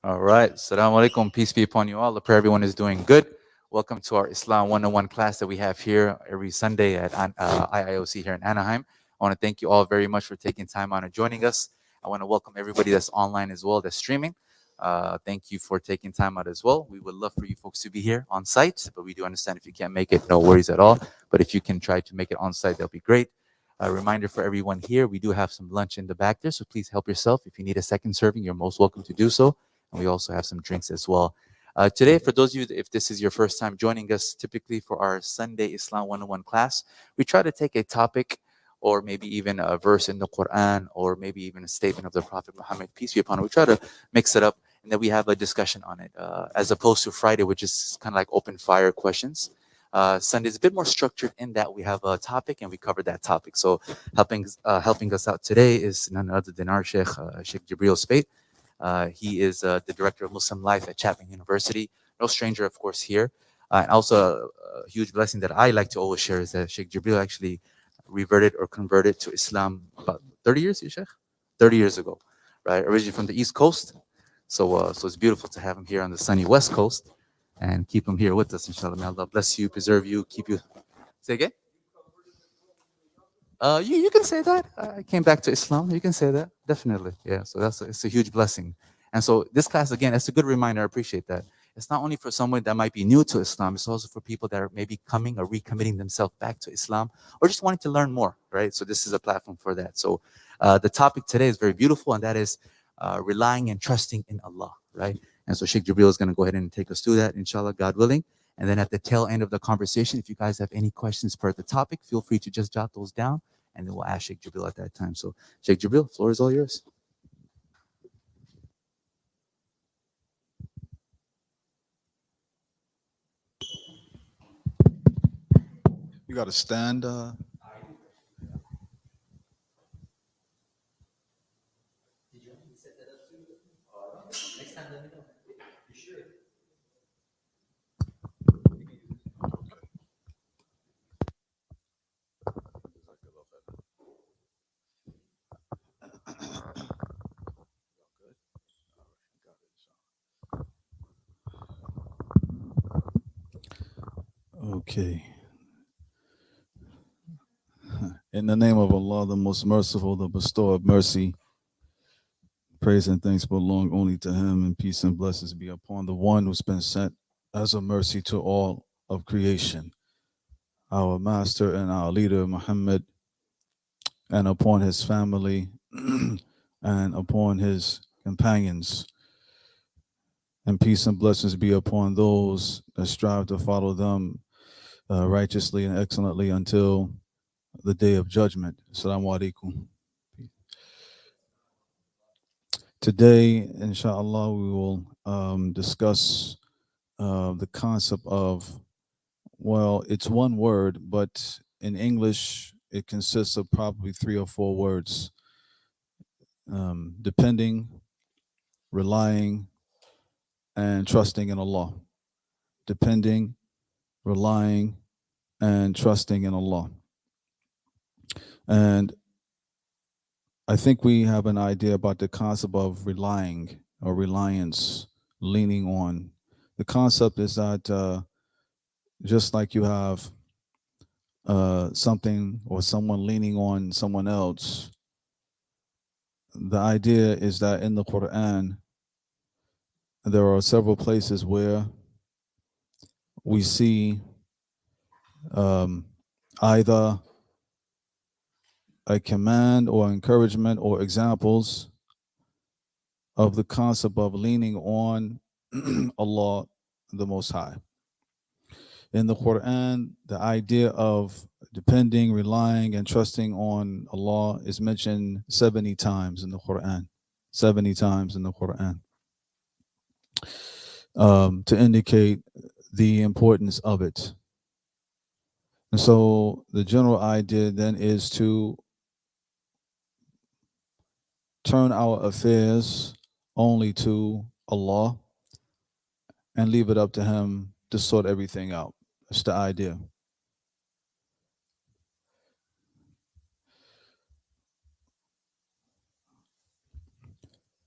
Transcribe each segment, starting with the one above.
All right. Assalamu alaikum. Peace be upon you all. I pray everyone is doing good. Welcome to our Islam 101 class that we have here every Sunday at IIOC here in Anaheim. I want to thank you all very much for taking time out and joining us. I want to welcome everybody that's online as well, that's streaming. Thank you for taking time out as well. We would love for you folks to be here on site, but we do understand if you can't make it, no worries at all. But if you can try to make it on site, that'll be great. A reminder for everyone here, we do have some lunch in the back there, so please help yourself. If you need a second serving, you're most welcome to do so. And we also have some drinks as well. Today, for those of you, if this is your first time joining us, typically for our Sunday Islam 101 class, we try to take a topic or maybe even a verse in the Quran or maybe even a statement of the Prophet Muhammad, peace be upon him. We try to mix it up and then we have a discussion on it, as opposed to Friday, which is kind of like open fire questions. Sunday is a bit more structured in that we have a topic and we cover that topic. So helping us out today is none other than our Shaykh, Shaykh Jibreel Speight. He is the director of Muslim Life at Chapman University. No stranger, of course, here. And also, a huge blessing that I like to always share is that Sheikh Jibreel actually reverted or converted to Islam about 30 years, you Sheikh? 30 years ago, right? Originally from the East Coast. So it's beautiful to have him here on the sunny West Coast and keep him here with us, inshallah. May Allah bless you, preserve you, keep you. Say again? You can say that. I came back to Islam. You can say that, definitely. Yeah. So it's a huge blessing. And so this class again, it's a good reminder. I appreciate that. It's not only for someone that might be new to Islam. It's also for people that are maybe coming or recommitting themselves back to Islam, or just wanting to learn more. Right. So this is a platform for that. So the topic today is very beautiful, and that is relying and trusting in Allah. Right. And so Sheikh Jibreel is going to go ahead and take us through that, inshallah, God willing. And then at the tail end of the conversation, if you guys have any questions per the topic, feel free to just jot those down, and then we'll ask Sheikh Jibreel at that time. So, Sheikh Jibreel, floor is all yours. You got to stand. Okay. In the name of Allah, the most merciful, the bestower of mercy, praise and thanks belong only to Him, and peace and blessings be upon the one who's been sent as a mercy to all of creation, our master and our leader, Muhammad, and upon his family and upon his companions. And peace and blessings be upon those that strive to follow them righteously and excellently until the day of judgment. Assalamu alaikum. Today, inshallah, we will discuss the concept of, well, it's one word, but in English, it consists of probably 3 or 4 words, depending, relying, and trusting in Allah. Depending, relying, and trusting in Allah. And I think we have an idea about the concept of relying or reliance, leaning on. The concept is that just like you have something or someone leaning on someone else, the idea is that in the Quran, there are several places where we see either a command or encouragement or examples of the concept of leaning on Allah the Most High. In the Quran, the idea of depending, relying, and trusting on Allah is mentioned 70 times in the Quran. 70 times in the Quran. To indicate the importance of it. And so the general idea then is to turn our affairs only to Allah and leave it up to Him to sort everything out. That's the idea.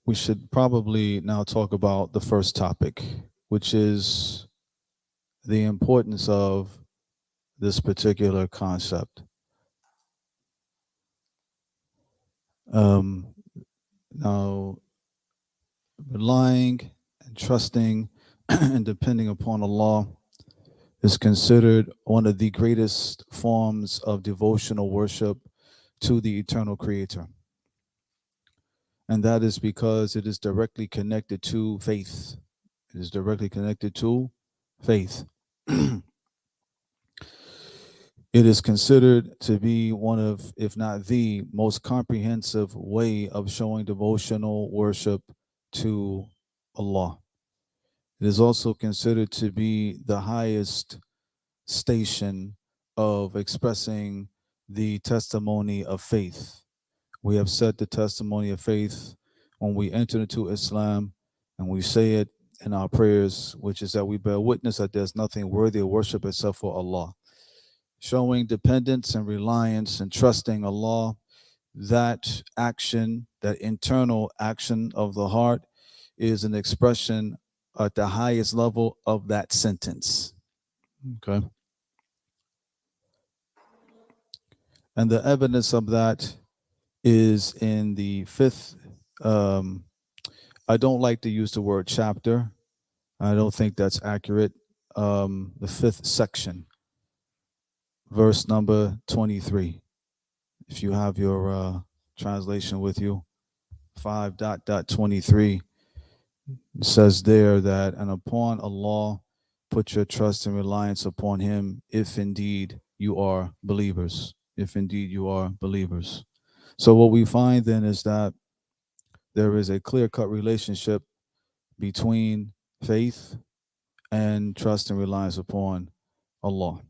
we should probably now talk about the first topic, which is the importance of this particular concept. Um, Now, relying and trusting and depending upon Allah is considered one of the greatest forms of devotional worship to the eternal creator. And that is because it is directly connected to faith. It is directly connected to faith. It is considered to be one of, if not the most comprehensive way of showing devotional worship to Allah. It is also considered to be the highest station of expressing the testimony of faith. We have said the testimony of faith when we enter into Islam, and we say it in our prayers, which is that we bear witness that there's nothing worthy of worship except for Allah. Showing dependence and reliance and trusting Allah, that action, that internal action of the heart, is an expression at the highest level of that sentence. Okay. And the evidence of that is in the fifth. Um, I don't like to use the word chapter. I don't think that's accurate. The fifth section, verse number 23. If you have your translation with you, 5.23, it says there that, and upon Allah, put your trust and reliance upon Him, if indeed you are believers. If indeed you are believers. So, what we find then is that there is a clear cut relationship between faith and trust and reliance upon Allah.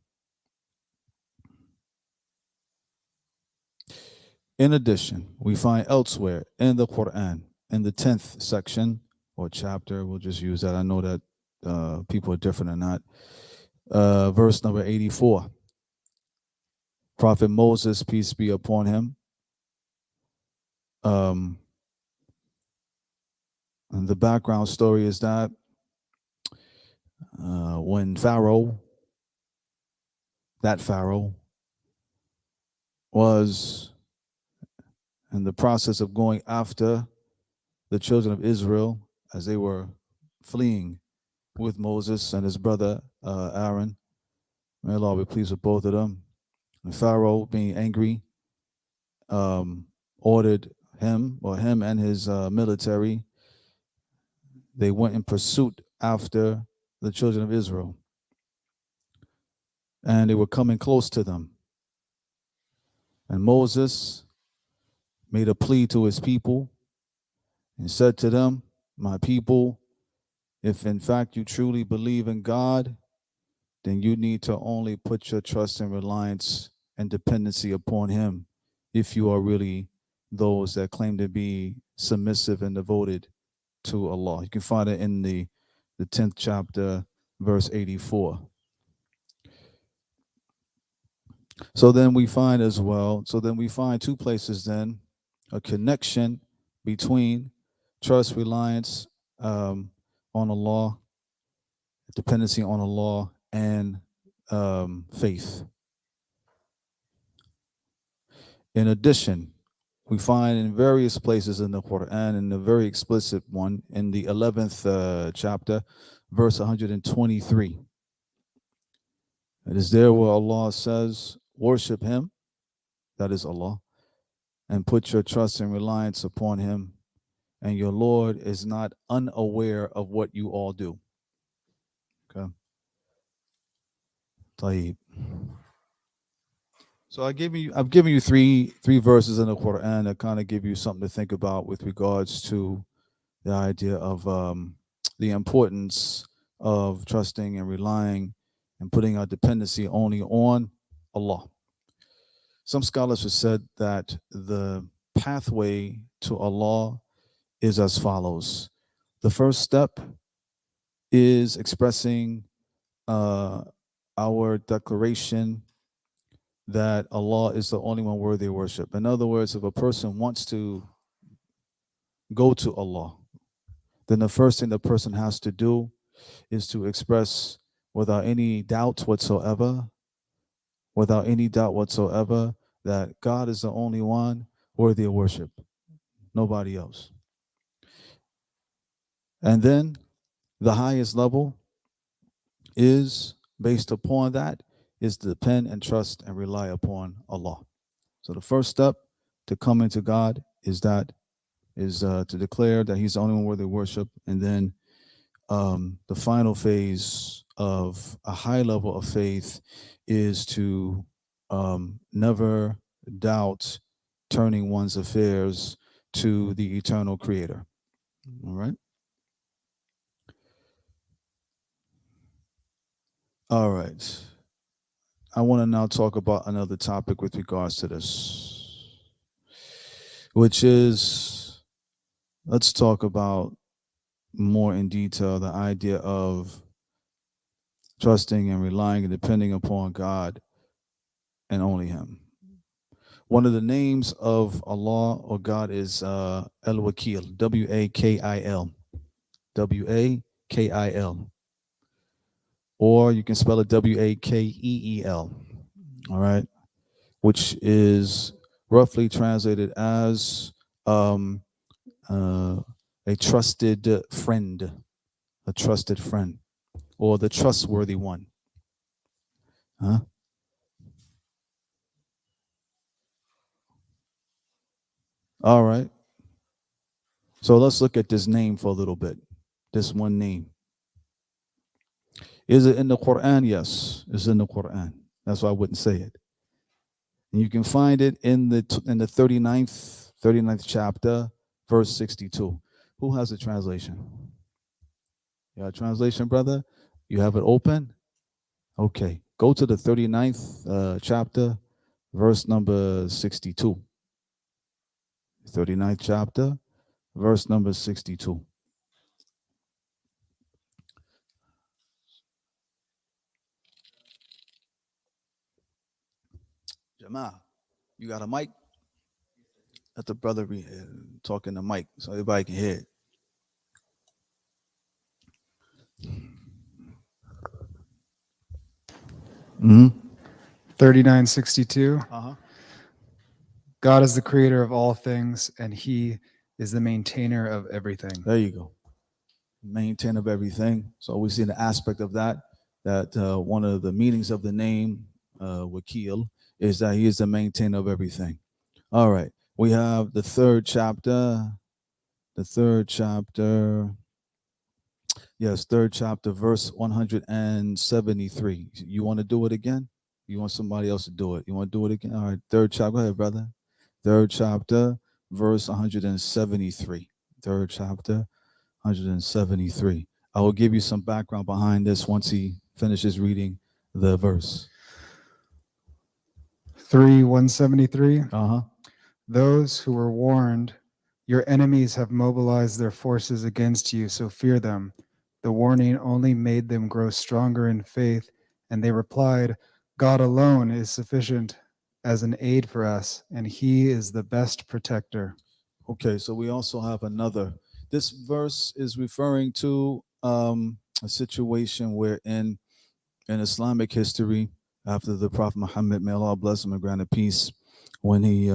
In addition, we find elsewhere in the Quran, in the 10th section or chapter, we'll just use that. I know that people are different or not. Verse number 84. Prophet Moses, peace be upon him. Um, and the background story is that when Pharaoh, that Pharaoh, was in the process of going after the children of Israel as they were fleeing with Moses and his brother Aaron. May Allah be pleased with both of them. And Pharaoh, being angry, ordered him and his military. They went in pursuit after the children of Israel, and they were coming close to them. And Moses made a plea to his people and said to them, "My people, if in fact you truly believe in God, then you need to only put your trust and reliance and dependency upon Him if you are really those that claim to be submissive and devoted to Allah." You can find it in the 10th chapter, verse 84. So then we find two places then, a connection between trust, reliance on Allah, dependency on Allah, and faith. In addition, we find in various places in the Quran, in a very explicit one, in the 11th chapter, verse 123. It is there where Allah says, "Worship Him," that is Allah, "and put your trust and reliance upon Him, and your Lord is not unaware of what you all do." Okay. Tayyib. So I've given you three verses in the Quran that kind of give you something to think about with regards to the idea of the importance of trusting and relying and putting our dependency only on Allah. Some scholars have said that the pathway to Allah is as follows. The first step is expressing uh, our declaration that Allah is the only one worthy of worship. In other words, if a person wants to go to Allah, then the first thing the person has to do is to express without any doubt whatsoever, without any doubt whatsoever, that God is the only one worthy of worship, nobody else. And then the highest level is based upon that is to depend and trust and rely upon Allah. So the first step to come into God is to declare that He's the only one worthy of worship, and then the final phase of a high level of faith is to never doubt turning one's affairs to the eternal Creator. All right. All right. I want to now talk about another topic with regards to this, which is let's talk about more in detail the idea of trusting and relying and depending upon God and only Him. One of the names of Allah or God is El Wakil, Wakil, Wakil, or you can spell it Wakeel. All right, which is roughly translated as um, uh, a trusted friend, a trusted friend, or the trustworthy one. Huh? All right. So let's look at this name for a little bit. This one name. Is it in the Quran? Yes, it's in the Quran. That's why I wouldn't say it. And you can find it in the 39th chapter, verse 62. Who has a translation? You got a translation, brother? You have it open? Okay. Go to the 39th chapter, verse number 62. 39th chapter, verse number 62. Jamal, you got a mic? Let the brother talk in the mic so everybody can hear it. Mm-hmm. 3962. Uh-huh. God is the creator of all things, and He is the maintainer of everything. There you go. Maintain of everything. So we see the aspect of that, one of the meanings of the name Wakil is that He is the maintainer of everything. All right. We have the third chapter. The third chapter. Yes, third chapter, verse 173. You want to do it again? You want somebody else to do it? You want to do it again? All right, third chapter. Go ahead, brother. Third chapter, verse 173. Third chapter, 173. I will give you some background behind this once he finishes reading the verse. 173. Uh-huh. Those who were warned, your enemies have mobilized their forces against you, so fear them. The warning only made them grow stronger in faith, and they replied, God alone is sufficient as an aid for us, and He is the best protector. Okay, so we also have another. This verse is referring to a situation where in Islamic history, after the Prophet Muhammad, may Allah bless him and grant him peace, when he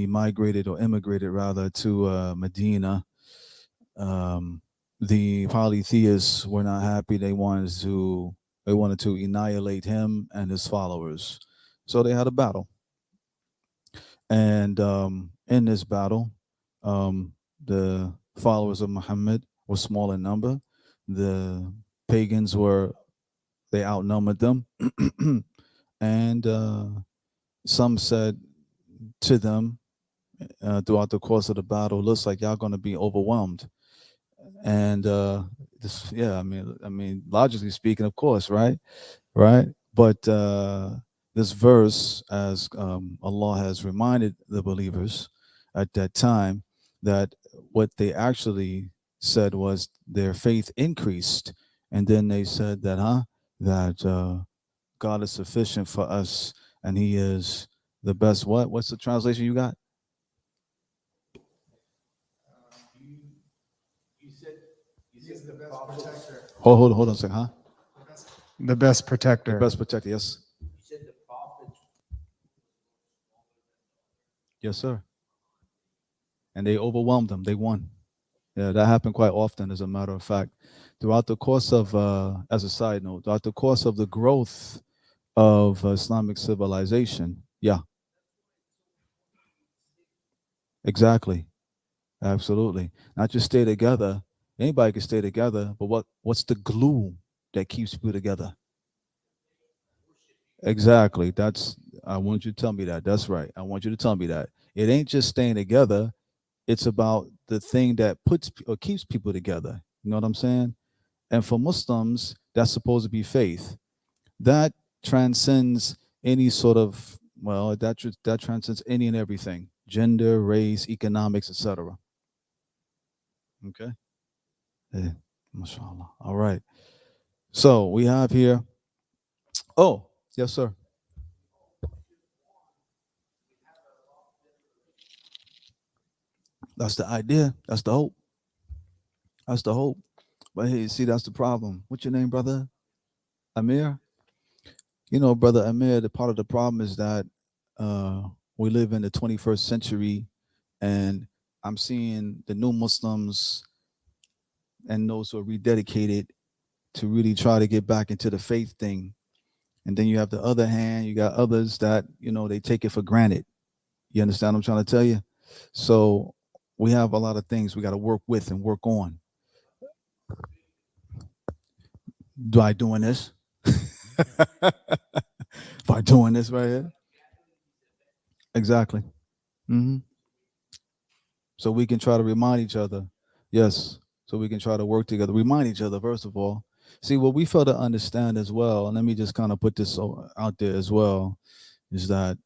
migrated or immigrated rather to Medina, the polytheists were not happy. They wanted to annihilate him and his followers, so they had a battle. And in this battle, the followers of Muhammad were small in number. The pagans they outnumbered them. And some said to them throughout the course of the battle, looks like y'all going to be overwhelmed. And yeah, I mean, logically speaking, of course, right? Right. But this verse, as Allah has reminded the believers at that time, that what they actually said was their faith increased. And then they said that God is sufficient for us, and He is the best. What's the translation you got? Hold on a second, huh? The best The protector. best protector, yes. Yes, sir. And they overwhelmed them. They won. Yeah, that happened quite often, as a matter of fact. Throughout the course of, as a side note, throughout the course of the growth of Islamic civilization, yeah, exactly. Absolutely. Not just stay together. Anybody can stay together, but what's the glue that keeps people together? Exactly. That's I want you to tell me that. That's right. I want you to tell me that. It ain't just staying together. It's about the thing that puts or keeps people together. You know what I'm saying? And for Muslims, that's supposed to be faith. That transcends any sort of that transcends any and everything. Gender, race, economics, etc. Okay? Yeah. Mashallah. All right. So we have here. Oh, yes, sir. That's the idea. That's the hope. That's the hope. But hey, see, that's the problem. What's your name, brother? Amir? You know, brother Amir, the part of the problem is that uh, we live in the 21st century, and I'm seeing the new Muslims and those who are rededicated to really try to get back into the faith thing. And then you have the other hand, you got others that, they take it for granted. You understand what I'm trying to tell you? So we have a lot of things we got to work with and work on. By doing this? By doing this right here? Exactly. Hmm. So we can try to remind each other. Yes. So we can try to work together. Remind each other, first of all. See, what we fail to understand as well, and let me just kind of put this out there as well, is that,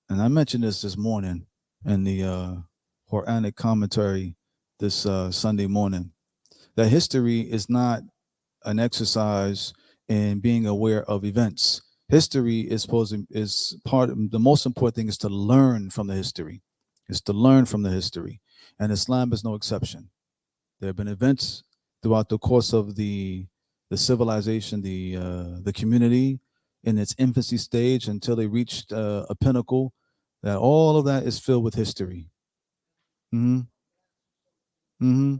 and I mentioned this morning in the Quranic commentary this Sunday morning, that history is not an exercise in being aware of events. History is part of the most important thing is to learn from the history. Is to learn from the history. And Islam is no exception. There have been events throughout the course of the civilization, the community in its infancy stage until they reached a pinnacle. That all of that is filled with history. Mm-hmm. Mm-hmm.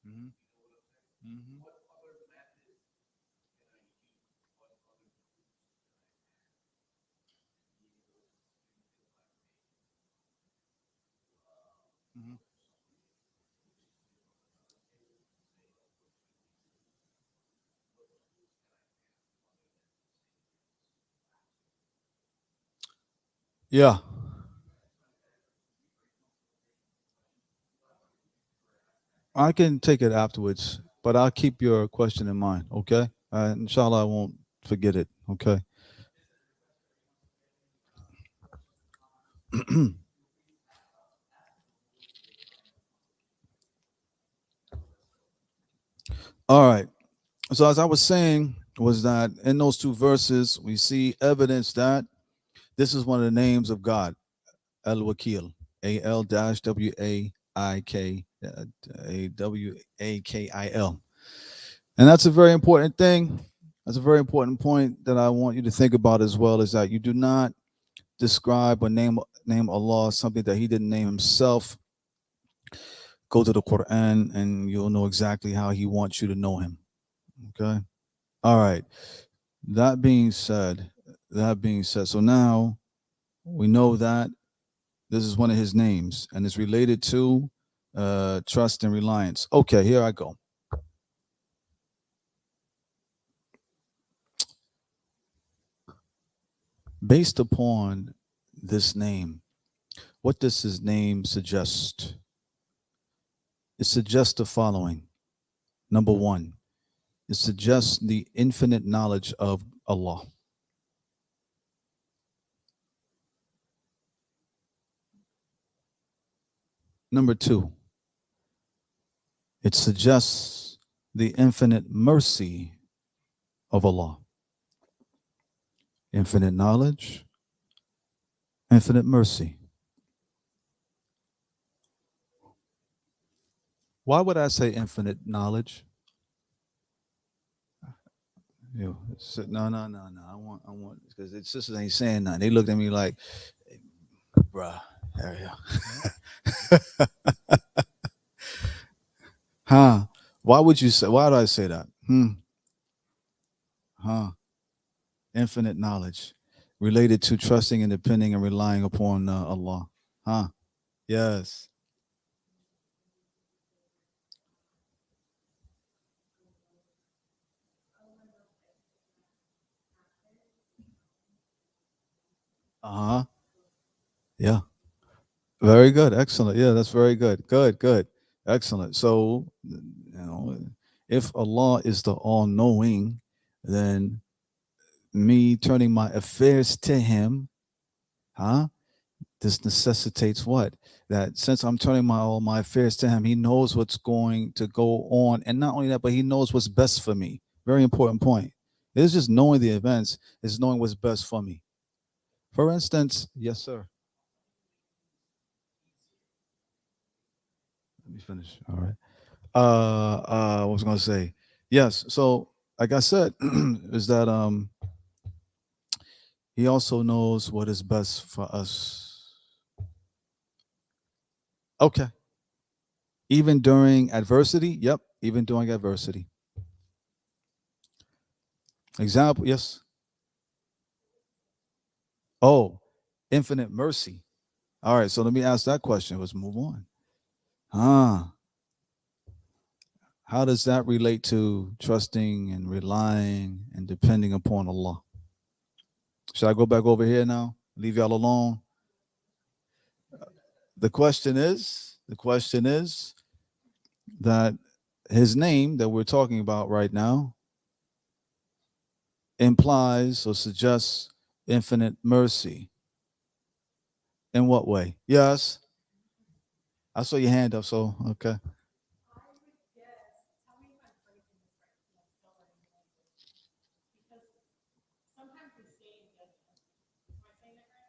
Mm-hmm. Mm-hmm. Mm-hmm. Yeah. I can take it afterwards, but I'll keep your question in mind. Okay. Inshallah, I won't forget it. Okay. All right. So as I was saying, was that in those two verses we see evidence that this is one of the names of God, Al Wakil, AL-WAIK, AWAKIL, and that's a very important thing. That's a very important point that I want you to think about as well. Is that you do not describe or name Allah something that He didn't name Himself. Go to the Quran and you'll know exactly how He wants you to know Him. Okay. All right. That being said, so now we know that this is one of His names and it's related to trust and reliance. Okay, here I go. Based upon this name, what does His name suggest? It suggests the following. Number one, it suggests the infinite knowledge of Allah. Number two, it suggests the infinite mercy of Allah. Infinite knowledge, infinite mercy. Why would I say infinite knowledge? No, no, no, no. I want, because the sisters ain't saying nothing. They looked at me like, bruh, there you go. Huh? Why would you say? Why do I say that? Huh? Infinite knowledge related to trusting and depending and relying upon Allah. Huh? Yes. Uh huh. Yeah. Very good. Excellent. Yeah, that's very good. Good. Good. Excellent. So, if Allah is the all-knowing, then me turning my affairs to Him, huh? This necessitates what? That since I'm turning all my affairs to Him, He knows what's going to go on, and not only that, but He knows what's best for me. Very important point. It's just knowing the events; it's knowing what's best for me. For instance, yes, sir. Let me finish. All right. What was I going to say? Yes. So, like I said, is that He also knows what is best for us. Okay. Even during adversity. Yep. Even during adversity. Example. Yes. Oh, infinite mercy. All right. So let me ask that question. Let's move on. How does that relate to trusting and relying and depending upon Allah? Should I go back over here now? Leave y'all alone? The question is that His name that we're talking about right now implies or suggests infinite mercy. In what way? Yes. I saw your hand up, so okay.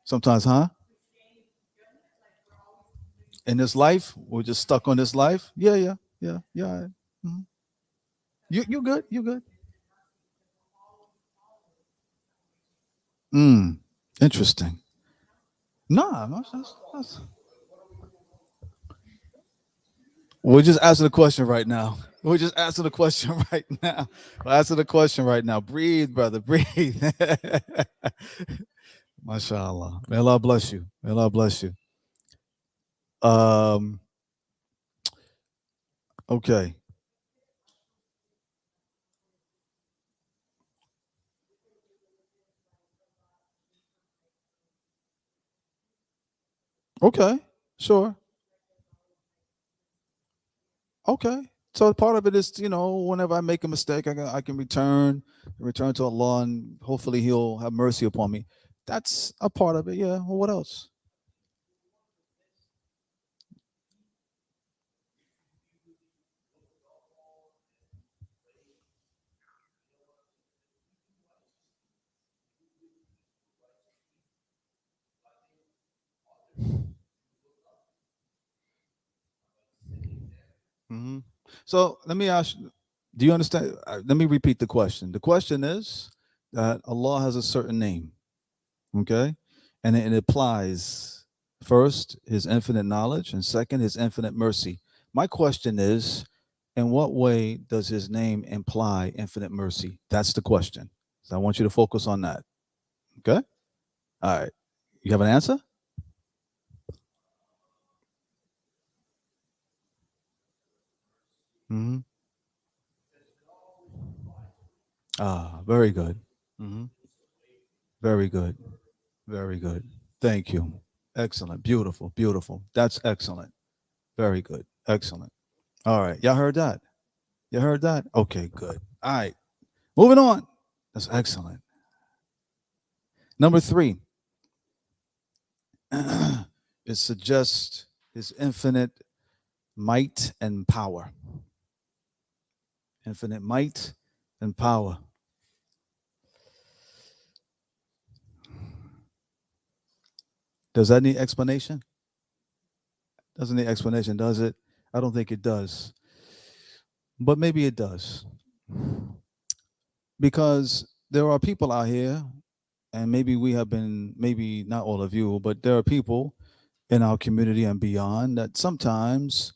Sometimes, huh? In this life, we're just stuck on this life. Yeah, yeah, yeah, yeah. Mhm. You good? You good? Interesting. Nah, we're just asking the question right now. We're just asking the question right now. We're asking the question right now. Breathe, brother. Breathe. MashaAllah. May Allah bless you. May Allah bless you. Um. Okay. Okay. Sure. Okay. So part of it is, whenever I make a mistake, I can return to Allah, and hopefully He'll have mercy upon me. That's a part of it. Yeah. Well, what else? hmm So let me ask you, do you understand? Let me repeat the question. The question is that Allah has a certain name, okay? And it applies first His infinite knowledge, and second His infinite mercy. My question is, in what way does His name imply infinite mercy? That's the question. So I want you to focus on that. Okay? All right. You have an answer? hmm Very good. hmm Very good. Very good. Thank you. Excellent. Beautiful. Beautiful. That's excellent. Very good. Excellent. All right. Y'all heard that? You heard that? Okay, good. All right. Moving on. That's excellent. Number three, it suggests His infinite might and power. Infinite might and power. Does that need explanation? Doesn't need explanation, does it? I don't think it does. But maybe it does. Because there are people out here, and maybe we have been, maybe not all of you, but there are people in our community and beyond that sometimes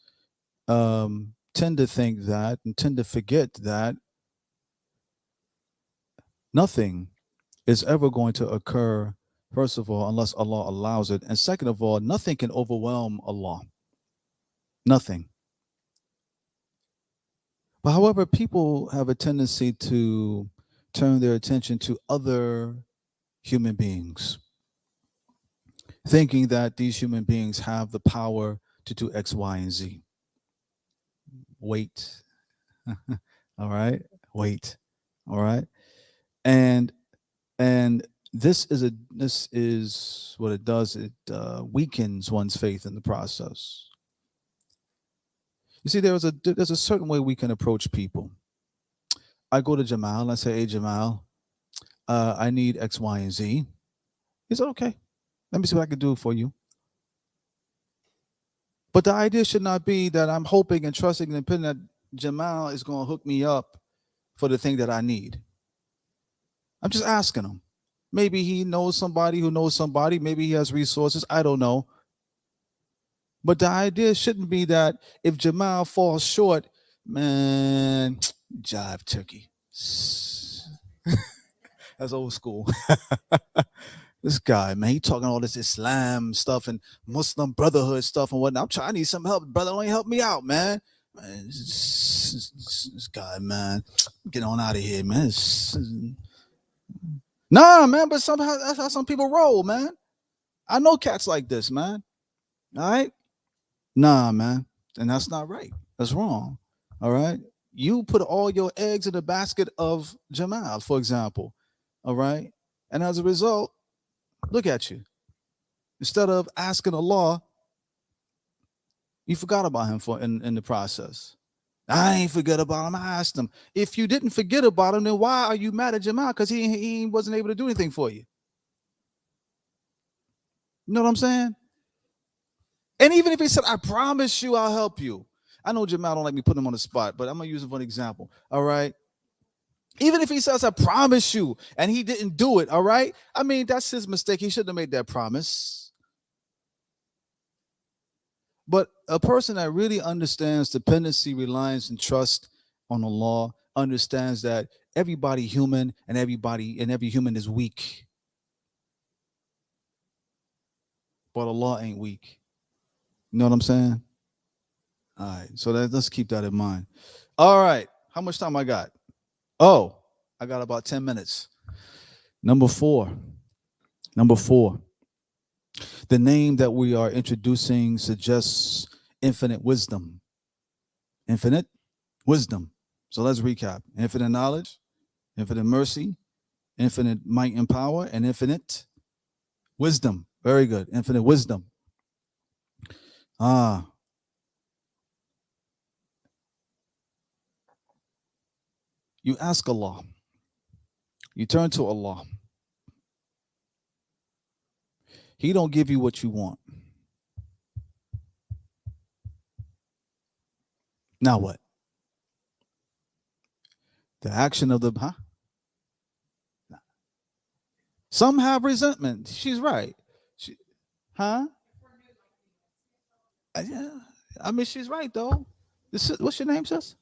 tend to think that and tend to forget that nothing is ever going to occur, first of all, unless Allah allows it. And second of all, nothing can overwhelm Allah. Nothing. But however, people have a tendency to turn their attention to other human beings, thinking that these human beings have the power to do X, Y, and Z. Wait. All right. Wait. All right. And and this is what it does. It weakens one's faith in the process. You see, there's a certain way we can approach people. I go to Jamal and I say, "Hey, Jamal, I need X, Y, and Z." He said, "Okay, let me see what I can do for you." But the idea should not be that I'm hoping and trusting and depending that Jamal is going to hook me up for the thing that I need. I'm just asking him. Maybe he knows somebody who knows somebody. Maybe he has resources. I don't know. But the idea shouldn't be that if Jamal falls short, man, jive turkey. That's old school. This guy, man, he talking all this Islam stuff and Muslim Brotherhood stuff and whatnot. I need some help, brother. Don't help me out, man. This guy, man, get on out of here, man. Nah, man, but somehow that's how some people roll, man. I know cats like this, man. All right? Nah, man. And that's not right. That's wrong. All right? You put all your eggs in the basket of Jamal, for example. All right? And as a result, look at you. Instead of asking Allah, you forgot about him in the process. I ain't forget about him. I asked him. If you didn't forget about him, then why are you mad at Jamal? Because he wasn't able to do anything for you. You know what I'm saying? And even if he said, I promise you I'll help you. I know Jamal don't like me putting him on the spot, but I'm going to use him for an example. All right? Even if he says, I promise you, and he didn't do it, all right? I mean, that's his mistake. He shouldn't have made that promise. But a person that really understands dependency, reliance, and trust on the law understands that everybody human and every human is weak. But Allah ain't weak. You know what I'm saying? All right. So let's keep that in mind. All right. How much time I got? Oh, I got about 10 minutes. Number four. The name that we are introducing suggests infinite wisdom. Infinite wisdom. So let's recap. Infinite knowledge, infinite mercy, infinite might and power, and infinite wisdom. Very good. Infinite wisdom. You ask Allah. You turn to Allah. He don't give you what you want. Now what? The action of the Some have resentment. She's right. Yeah. I mean, she's right though. What's your name, sis?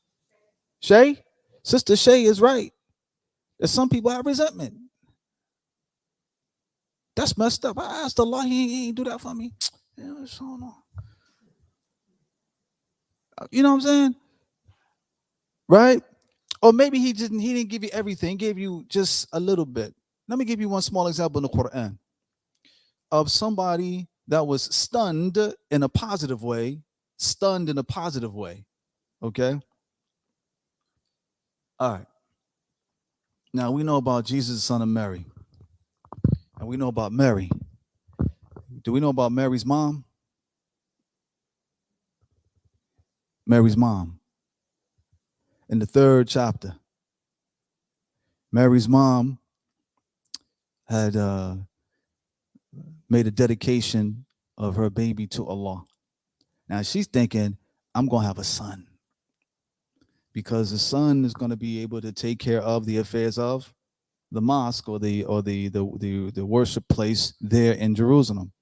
Shay? Sister Shay is right. That some people have resentment. That's messed up. I asked Allah, he ain't do that for me. Yeah, so no. You know what I'm saying? Right? Or maybe he didn't give you everything, he gave you just a little bit. Let me give you one small example in the Quran of somebody that was stunned in a positive way. Stunned in a positive way. Okay? All right. Now we know about Jesus, the son of Mary. And we know about Mary. Do we know about Mary's mom? Mary's mom. In the 3rd chapter, Mary's mom had made a dedication of her baby to Allah. Now she's thinking, I'm going to have a son because the son is going to be able to take care of the affairs of the mosque or the worship place there in Jerusalem.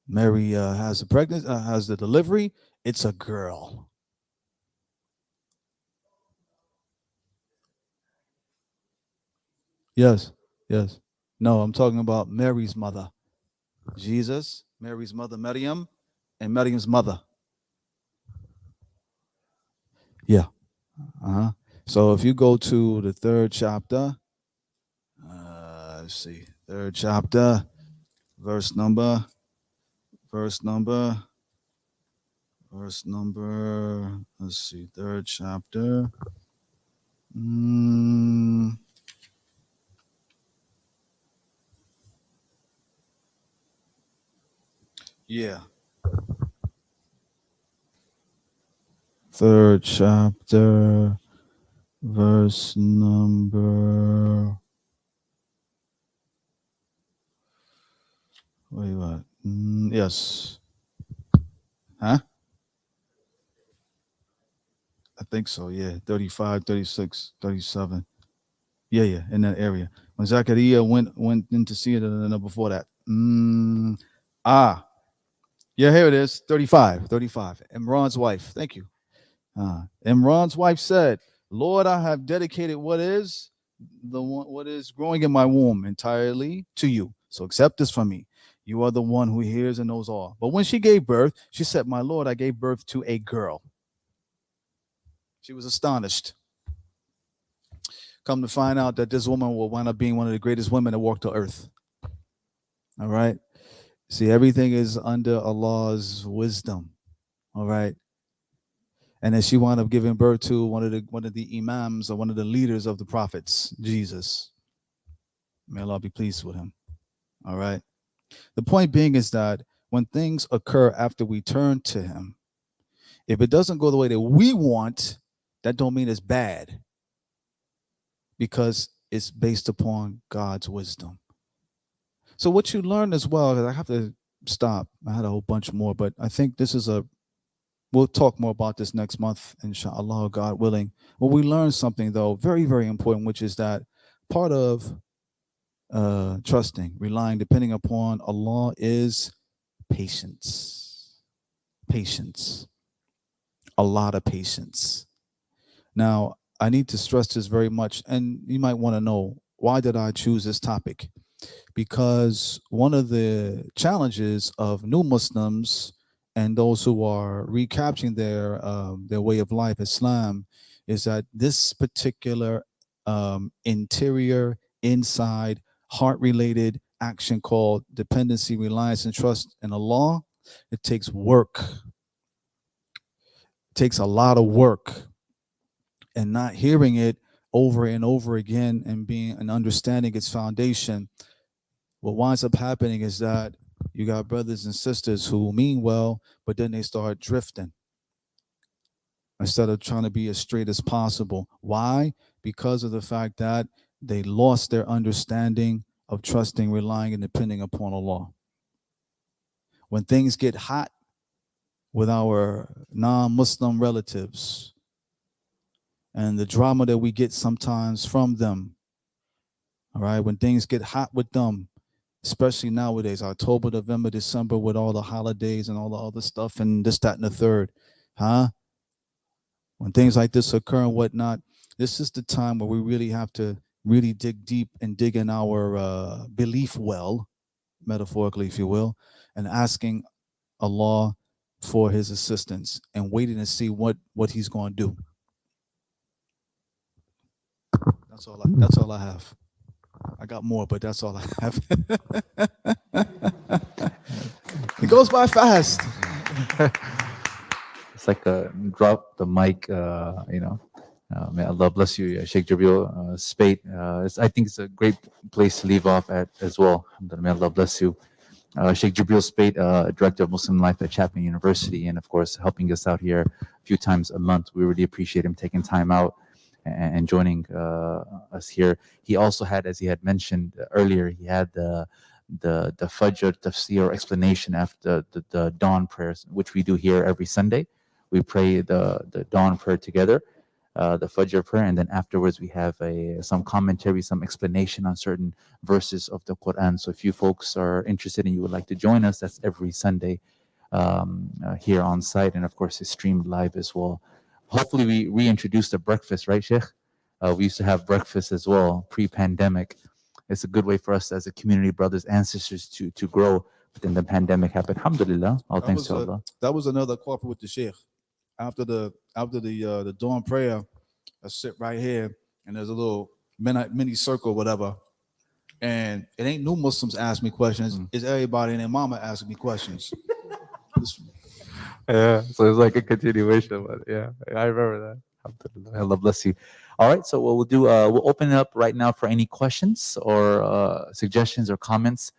Mary has a pregnancy, has the delivery. It's a girl. Yes, yes. No, I'm talking about Mary's mother, Jesus, Mary's mother, Maryam, and Maryam's mother. Yeah. Uh-huh. So if you go to the 3rd chapter, let's see, 3rd chapter, verse number, let's see, 3rd chapter. Yeah. 3rd chapter, verse number. Wait, what? Yes. Huh? I think so, yeah. 35, 36, 37. Yeah, in that area. When Zachariah went in to see it, before that. Yeah, here it is. 35. Imran's wife. Thank you. Imran's wife said, Lord, I have dedicated what is growing in my womb entirely to you. So accept this from me. You are the one who hears and knows all. But when she gave birth, she said, my Lord, I gave birth to a girl. She was astonished. Come to find out that this woman will wind up being one of the greatest women that walked the earth. All right. See, everything is under Allah's wisdom. All right. And then she wound up giving birth to one of the imams or one of the leaders of the prophets, Jesus. May Allah be pleased with him. All right. The point being is that when things occur after we turn to him, if it doesn't go the way that we want, that don't mean it's bad, because it's based upon God's wisdom. So what you learn as well, because I have to stop. I had a whole bunch more, but I think this is we'll talk more about this next month, inshallah, God willing. Well, we learned something, though, very, very important, which is that part of trusting, relying, depending upon Allah is patience. Patience. A lot of patience. Now, I need to stress this very much, and you might want to know, why did I choose this topic? Because one of the challenges of new Muslims and those who are recapturing their way of life, Islam, is that this particular interior, inside, heart-related action called dependency, reliance, and trust in Allah, it takes work. It takes a lot of work. And not hearing it over and over again and understanding its foundation, what winds up happening is that you got brothers and sisters who mean well, but then they start drifting instead of trying to be as straight as possible. Why? Because of the fact that they lost their understanding of trusting, relying, and depending upon Allah. When things get hot with our non-Muslim relatives and the drama that we get sometimes from them, all right, when things get hot with them, especially nowadays, October, November, December, with all the holidays and all the other stuff and this, that, and the third, when things like this occur and whatnot, this is the time where we really have to really dig deep and dig in our belief well, metaphorically, if you will, and asking Allah for his assistance and waiting to see what he's going to do. That's all I have. I got more, but that's all I have. It goes by fast. It's like a drop the mic, may Allah bless you, Sheikh Jibreel, Speight. I think it's a great place to leave off at as well. May Allah bless you. Sheikh Jibreel Speight, Director of Muslim Life at Chapman University, and of course, helping us out here a few times a month. We really appreciate him taking time out and joining us here. He also had, as he had mentioned earlier, he had the Fajr tafsir or explanation after the dawn prayers, which we do here every Sunday. We pray the dawn prayer together, the Fajr prayer, and then afterwards we have some commentary, some explanation on certain verses of the Quran. So if you folks are interested and you would like to join us, that's every Sunday here on site, and of course it's streamed live as well. Hopefully we reintroduce the breakfast, right, Sheikh? We used to have breakfast as well pre-pandemic. It's a good way for us as a community, brothers and sisters, to grow. But then the pandemic happened. Alhamdulillah, all thanks to Allah. That was another coffee with the Shaykh. After the dawn prayer, I sit right here, and there's a little mini circle, whatever. And it ain't new Muslims ask me questions. It's everybody and their mama asking me questions. Yeah, so it's like a continuation, but yeah, I remember that. Alhamdulillah. Allah bless you. All right, so what we'll do, we'll open it up right now for any questions or suggestions or comments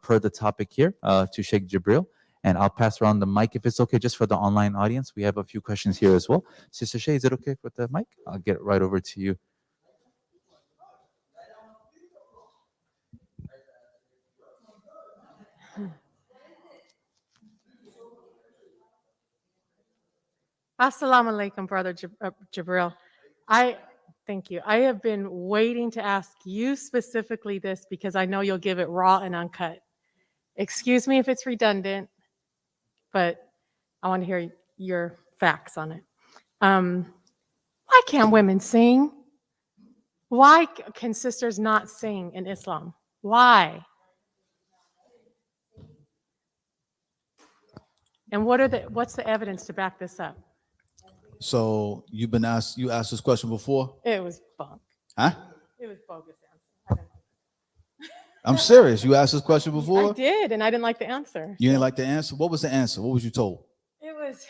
per the topic here to Sheikh Jibreel. And I'll pass around the mic if it's okay, just for the online audience. We have a few questions here as well. Sister Shay, is it okay with the mic? I'll get it right over to you. Assalamu alaikum, Brother Jibreel. Thank you. I have been waiting to ask you specifically this because I know you'll give it raw and uncut. Excuse me if it's redundant, but I want to hear your facts on it. Why can't women sing? Why can sisters not sing in Islam? Why? And what's the evidence to back this up? So you asked this question before? It was bunk. Huh? It was bogus answer. I'm serious. You asked this question before? I did, and I didn't like the answer. You didn't like the answer? What was the answer? What was you told? It was,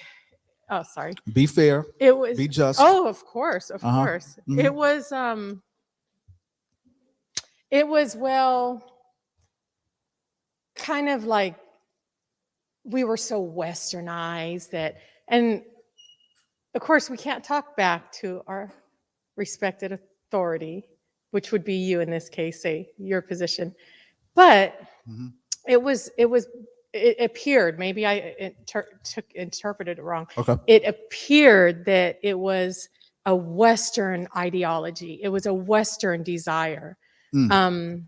oh, sorry. Be fair. It was, be just. Oh, of course, of course. Mhm. It was, well, kind of like we were so westernized that, and of course, we can't talk back to our respected authority, which would be you in this case, say your position. But it appeared, maybe I interpreted it wrong. Okay. It appeared that it was a Western ideology. It was a Western desire. We'll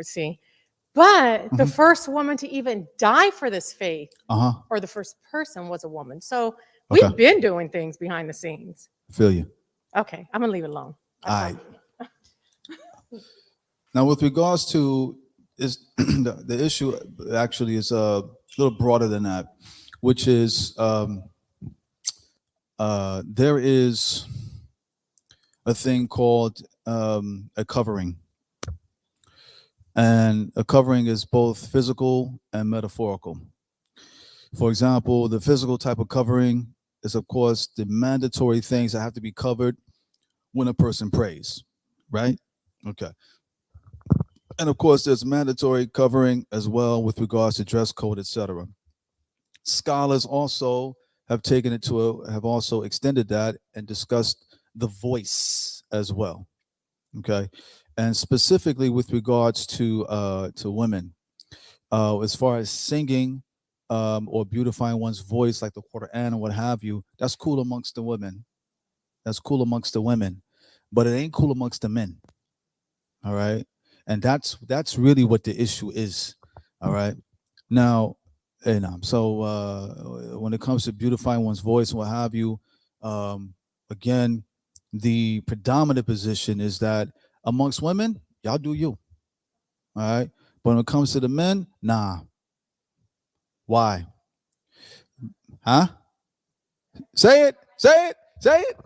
see. But the first woman to even die for this faith, or the first person, was a woman. So we've been doing things behind the scenes. Feel you. Okay, I'm gonna leave it alone. All right. Now, with regards to the issue, actually is a little broader than that, which is there is a thing called a covering. And a covering is both physical and metaphorical. For example, the physical type of covering is, of course, the mandatory things that have to be covered when a person prays, right? Okay. And of course, there's mandatory covering as well with regards to dress code, etc. Scholars also have have also extended that and discussed the voice as well. Okay. And specifically with regards to women, as far as singing or beautifying one's voice, like the Quran or what have you, that's cool amongst the women. That's cool amongst the women, but it ain't cool amongst the men. All right, and that's really what the issue is. All right, now, so when it comes to beautifying one's voice and what have you, again, the predominant position is that amongst women, y'all do you. All right, but when it comes to the men, nah. Why? Huh? Say it. Say it. Say it.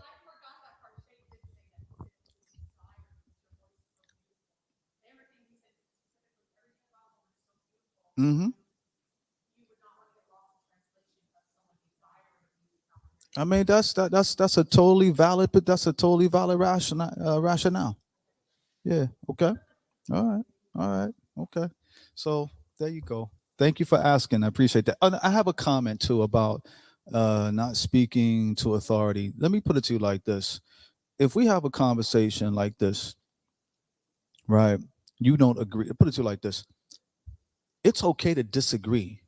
I mean, that's a totally valid, but that's a totally valid rationale. Yeah. Okay. All right. Okay. So there you go. Thank you for asking. I appreciate that. I have a comment too about not speaking to authority. Let me put it to you like this. If we have a conversation like this, right? You don't agree. Put it to you like this. It's okay to disagree.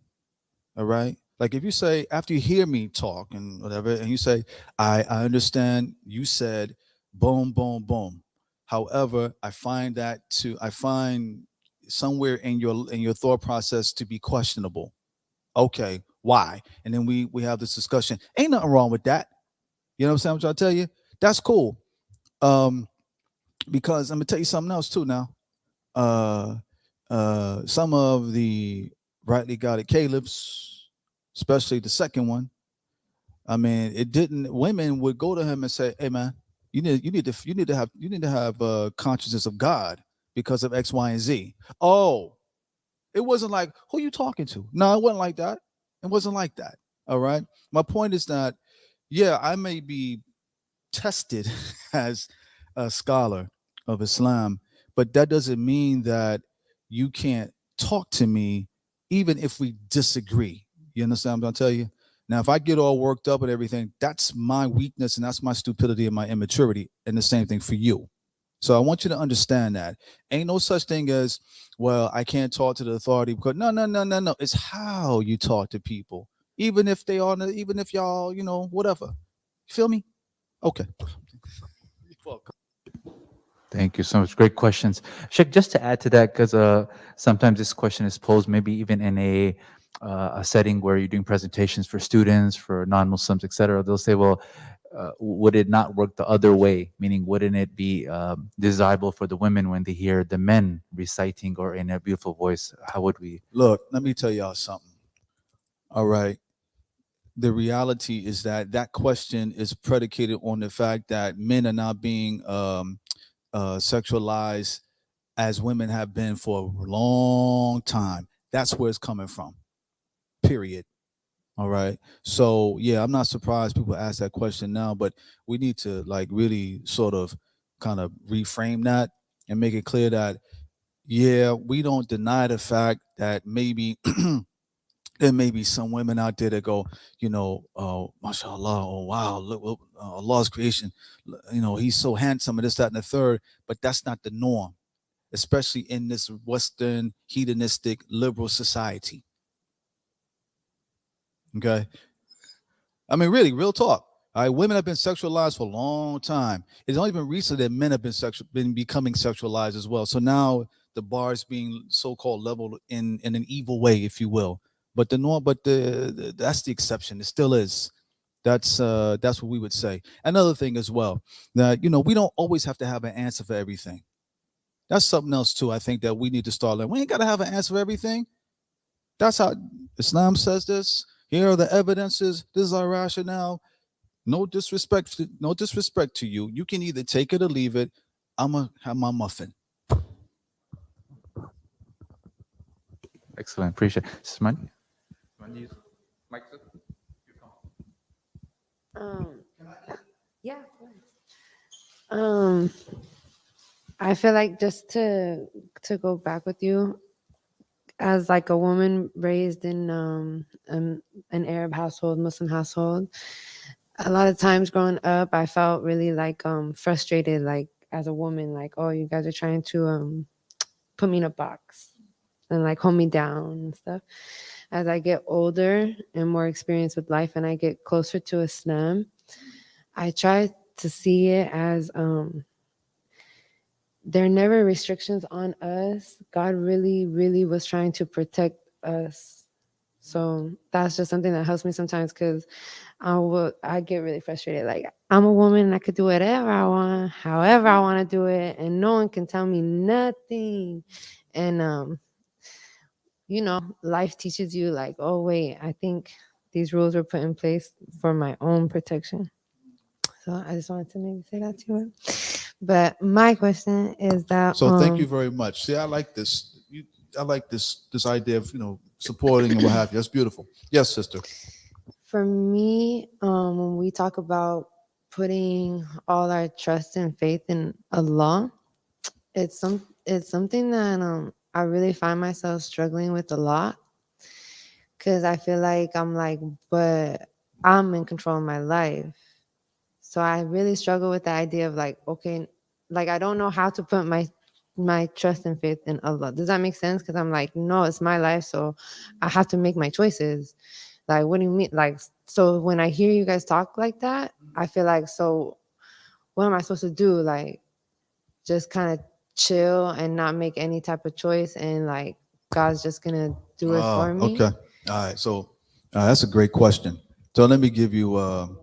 All right. Like if you say, after you hear me talk and whatever, and you say, I understand you said boom, boom, boom. However, I find somewhere in your thought process to be questionable. Okay, why? And then we have this discussion. Ain't nothing wrong with that. You know what I'm saying? I'm trying to tell you. That's cool. Um, because I'm gonna tell you something else too now. Uh some of the rightly guided caliphs, especially the second one, I mean, it didn't women would go to him and say, hey man, you need to have consciousness of God because of X, Y, and Z. Oh, it wasn't like, who you talking to? No, it wasn't like that. It wasn't like that. All right. My point is that, yeah, I may be tested as a scholar of Islam, but that doesn't mean that you can't talk to me even if we disagree. You understand what I'm tell you? Now, if I get all worked up and everything, that's my weakness and that's my stupidity and my immaturity. And the same thing for you. So I want you to understand that. Ain't no such thing as, well, I can't talk to the authority because no, no, no, no, no. It's how you talk to people, even if they are, even if y'all, whatever. You feel me? Okay. You're welcome. Thank you so much. Great questions. Sheikh, just to add to that, because sometimes this question is posed, maybe even in a setting where you're doing presentations for students, for non-Muslims, etc. They'll say, well, would it not work the other way? Meaning, wouldn't it be desirable for the women when they hear the men reciting or in a beautiful voice? How would we? Look, let me tell y'all something. All right. The reality is that that question is predicated on the fact that men are not being sexualized as women have been for a long time. That's where it's coming from. Period. All right. So yeah, I'm not surprised people ask that question now, but we need to like really sort of kind of reframe that and make it clear that yeah, we don't deny the fact that maybe there may be some women out there that go, oh, mashallah, oh wow, look, Allah's creation, he's so handsome and this, that, and the third, but that's not the norm, especially in this Western hedonistic liberal society. Okay. I mean, really, real talk. All right, women have been sexualized for a long time. It's only been recently that men have been becoming sexualized as well. So now the bar is being so-called leveled in an evil way, if you will. But the norm, but that's the exception. It still is. That's what we would say. Another thing as well, that we don't always have to have an answer for everything. That's something else too. I think that we need to start learning. We ain't got to have an answer for everything. That's how Islam says this. Here are the evidences. This is our rationale. No disrespect. No disrespect to you. You can either take it or leave it. I'ma have my muffin. Excellent. Appreciate it. Simon? Um, yeah. Um, I feel like just to go back with you, as like a woman raised in an Arab household, Muslim household, a lot of times growing up, I felt really like frustrated, like as a woman, like, oh, you guys are trying to put me in a box and like hold me down and stuff. As I get older and more experienced with life and I get closer to Islam, I try to see it as there are never restrictions on us. God really, really was trying to protect us. So that's just something that helps me sometimes because I get really frustrated. Like I'm a woman and I could do whatever I want, however I want to do it, and no one can tell me nothing. And life teaches you like, oh wait, I think these rules were put in place for my own protection. So I just wanted to maybe say that to you. But my question is that So thank you very much. See, I like this. I like this idea of supporting and what have you. That's beautiful. Yes, sister. for me, when we talk about putting all our trust and faith in Allah, it's something that I really find myself struggling with a lot. because I feel like I'm like, but I'm in control of my life. So I really struggle with the idea of like, okay, like I don't know how to put my trust and faith in Allah. Does that make sense? Because I'm like, no, it's my life, so I have to make my choices. Like, what do you mean? Like, so when I hear you guys talk like that, I feel like, so what am I supposed to do? Like, just kind of chill and not make any type of choice, and like God's just gonna do it for me. Okay. All right. So that's a great question. So let me give you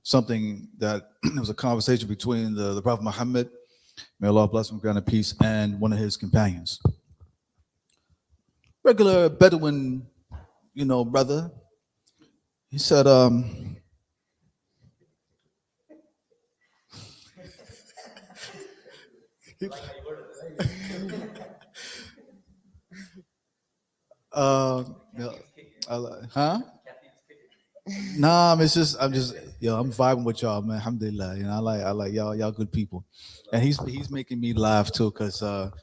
something that it was a conversation between the Prophet Muhammad, may Allah bless him, grant him peace, and one of his companions. Regular Bedouin, brother. He said, yeah, huh? Nah, it's just I'm vibing with y'all, man. Alhamdulillah. I like y'all good people. And he's making me laugh too, because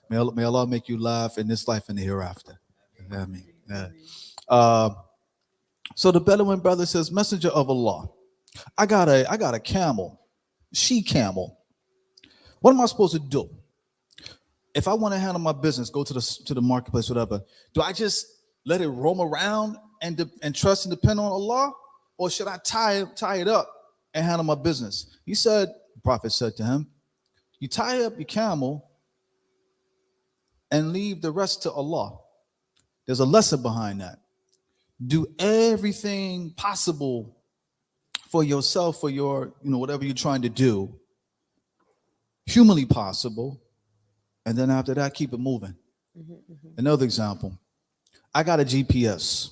may Allah make you laugh in this life and the hereafter. You know what I mean? Yeah. So the Bedouin brother says, Messenger of Allah, I got a camel, she camel. What am I supposed to do? If I want to handle my business, go to the marketplace, whatever, do I just let it roam around and trust and depend on Allah? Or should I tie it up and handle my business? The Prophet said to him, you tie up your camel and leave the rest to Allah. There's a lesson behind that. Do everything possible for yourself, for your, whatever you're trying to do, humanly possible. And then after that, keep it moving. Another example, I got a GPS.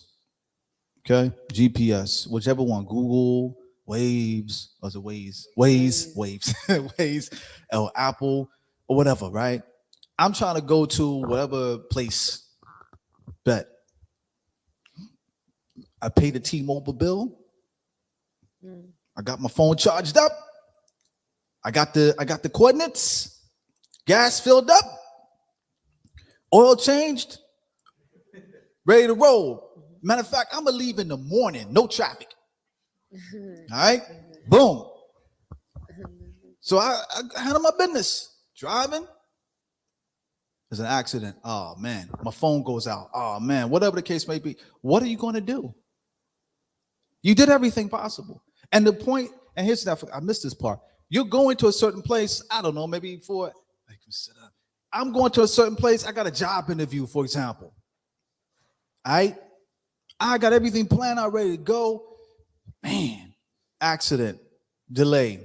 Okay, GPS, whichever one, Google, Waves, or is it Waze? Waze, or Apple, or whatever, right? I'm trying to go to whatever place. Bet. I paid the T-Mobile bill. I got my phone charged up. I got the coordinates. Gas filled up. Oil changed. Ready to roll. Matter of fact, I'm gonna leave in the morning, no traffic. All right, boom. So I handle my business. Driving, there's an accident. Oh man, my phone goes out. Oh man, whatever the case may be. What are you going to do? You did everything possible. And the point, and here's that, I missed this part. You're going to a certain place. I don't know, maybe I'm going to a certain place. I got a job interview, for example. All right. I got everything planned out, ready to go. Man, accident, delay.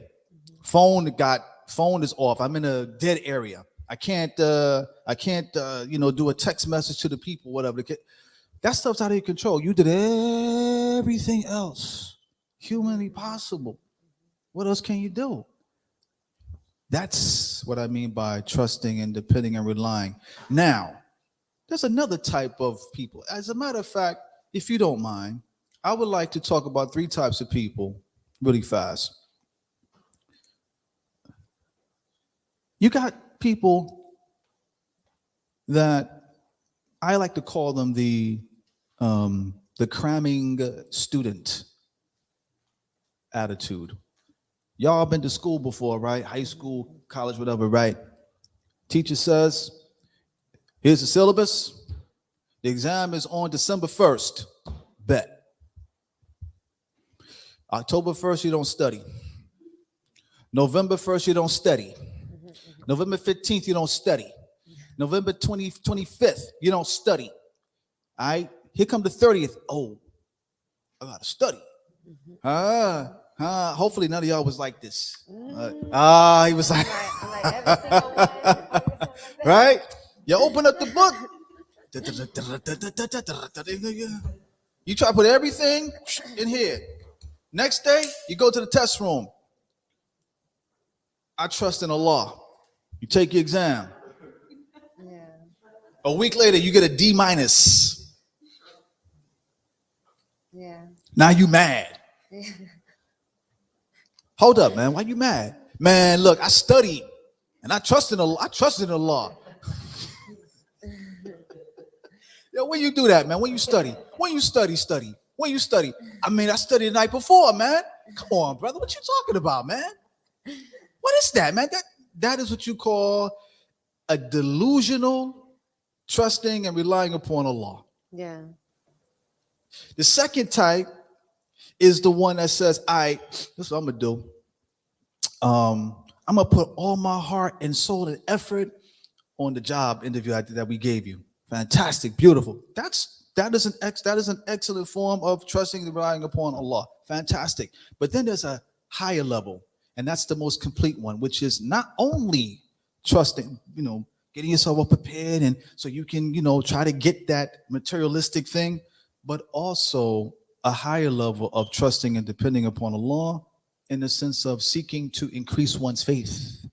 Phone is off. I'm in a dead area. I can't do a text message to the people, whatever. That stuff's out of your control. You did everything else humanly possible. What else can you do? That's what I mean by trusting and depending and relying. Now, there's another type of people. As a matter of fact, if you don't mind, I would like to talk about 3 types of people really fast. You got people that I like to call them the cramming student attitude. Y'all been to school before, right? High school, college, whatever, right? Teacher says, here's the syllabus. The exam is on December 1st. Bet. October 1st, you don't study. November 1st, you don't study. November 15th, you don't study. November 25th, you don't study. All right? Here come the 30th. Oh, I got to study. Hopefully none of y'all was like this. He was like, right? You open up the book. You try to put everything in here. Next day, you go to the test room. I trust in Allah. You take your exam. Yeah. A week later, you get a D-. Yeah. Now you mad. Yeah. Hold up, man. Why you mad? Man, look, I studied and I trusted Allah. Yo, when you do that, man? When you study? When you study? When you study? I mean, I studied the night before, man. Come on, brother. What you talking about, man? What is that, man? That is what you call a delusional trusting and relying upon Allah. Yeah. The second type is the one that says, this is what I'm gonna do. I'm gonna put all my heart and soul and effort on the job interview that we gave you. Fantastic, beautiful. That is an excellent form of trusting and relying upon Allah. Fantastic. But then there's a higher level, and that's the most complete one, which is not only trusting, getting yourself all prepared and so you can, try to get that materialistic thing, but also a higher level of trusting and depending upon Allah in the sense of seeking to increase one's faith,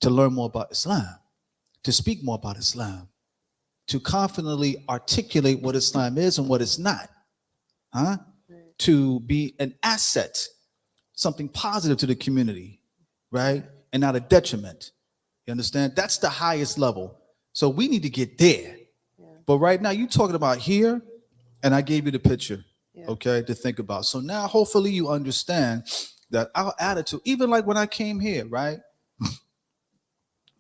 to learn more about Islam, to speak more about Islam, to confidently articulate what Islam is and what it's not, to be an asset, something positive to the community, right? And not a detriment. You understand? That's the highest level. So we need to get there. Yeah. But right now, you're talking about here, and I gave you the picture, okay, to think about. So now, hopefully, you understand that our attitude, even like when I came here, right?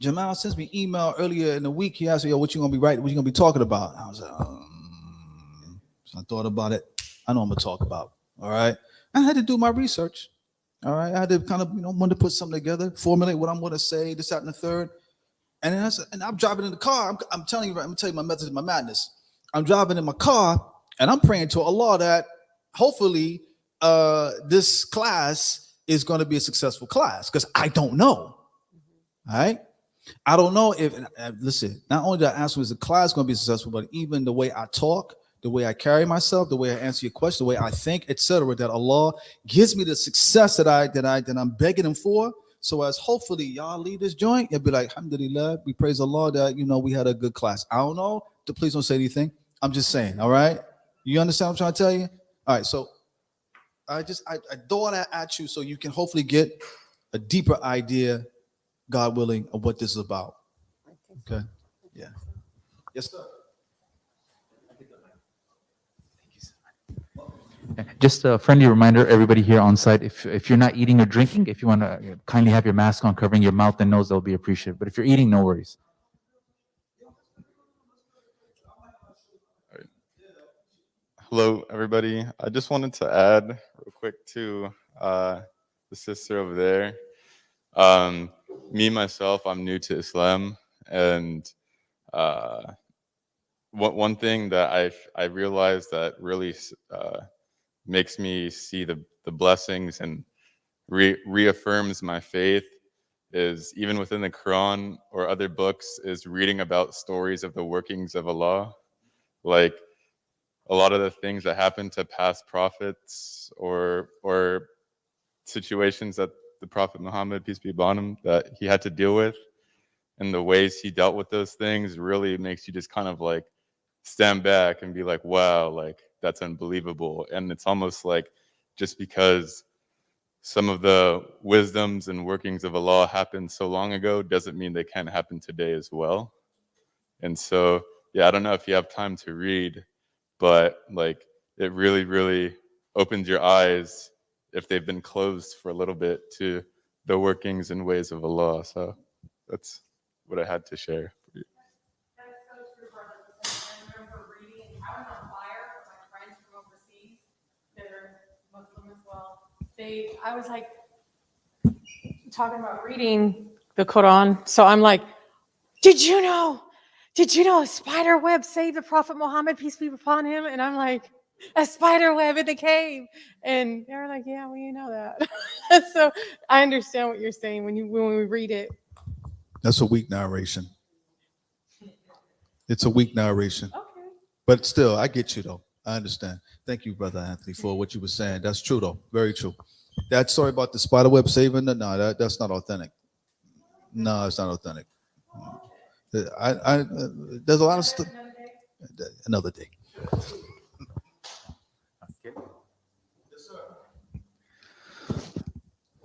Jamal sends me email earlier in the week. He asked me, "Yo, what you gonna be writing? What you gonna be talking about?" I was like, so I thought about it. I know I'm gonna talk about. All right. I had to do my research. All right. I had to kind of, want to put something together, formulate what I'm gonna say, this, that, and the third. And then I'm driving in the car. I'm telling you, I'm gonna tell you my method of my madness. I'm driving in my car and I'm praying to Allah that hopefully this class is gonna be a successful class because I don't know. All right. I don't know if, listen, not only did I ask him, is the class going to be successful, but even the way I talk, the way I carry myself, the way I answer your question, the way I think, etc., that Allah gives me the success that I'm begging him for. So as hopefully y'all leave this joint, you'll be like, alhamdulillah, we praise Allah that, we had a good class. I don't know. Please don't say anything. I'm just saying, all right? You understand what I'm trying to tell you? All right, so I throw that at you so you can hopefully get a deeper idea, God willing, of what this is about. Okay. Yeah. Yes, sir. Just a friendly reminder, everybody here on site, if you're not eating or drinking, if you want to kindly have your mask on covering your mouth and nose, that'll be appreciated. But if you're eating, no worries. Hello, everybody. I just wanted to add real quick to the sister over there. Me, myself, I'm new to Islam. And one thing that I realized that really makes me see the blessings and reaffirms my faith is even within the Quran or other books is reading about stories of the workings of Allah. Like a lot of the things that happened to past prophets or situations that the Prophet Muhammad, peace be upon him, that he had to deal with, and the ways he dealt with those things really makes you just kind of like stand back and be like, wow, like that's unbelievable. And it's almost like just because some of the wisdoms and workings of Allah happened so long ago doesn't mean they can't happen today as well. And so, yeah, I don't know if you have time to read, but like it really, really opens your eyes if they've been closed for a little bit to the workings and ways of Allah. So that's what I had to share for you. That's so true, brother. Because I remember reading, I was on fire with my friends from overseas that are Muslim as well. I was like talking about reading the Quran. So I'm like, did you know a spider web saved the Prophet Muhammad, peace be upon him? And I'm like, a spider web in the cave. And they're like, yeah, well, you know that. So I understand what you're saying when we read it. That's a weak narration. It's a weak narration. Okay. But still, I get you, though. I understand. Thank you, Brother Anthony, for what you were saying. That's true, though. Very true. That story about the spider web saving, no, that's not authentic. No, it's not authentic. There's a lot of stuff. Another day.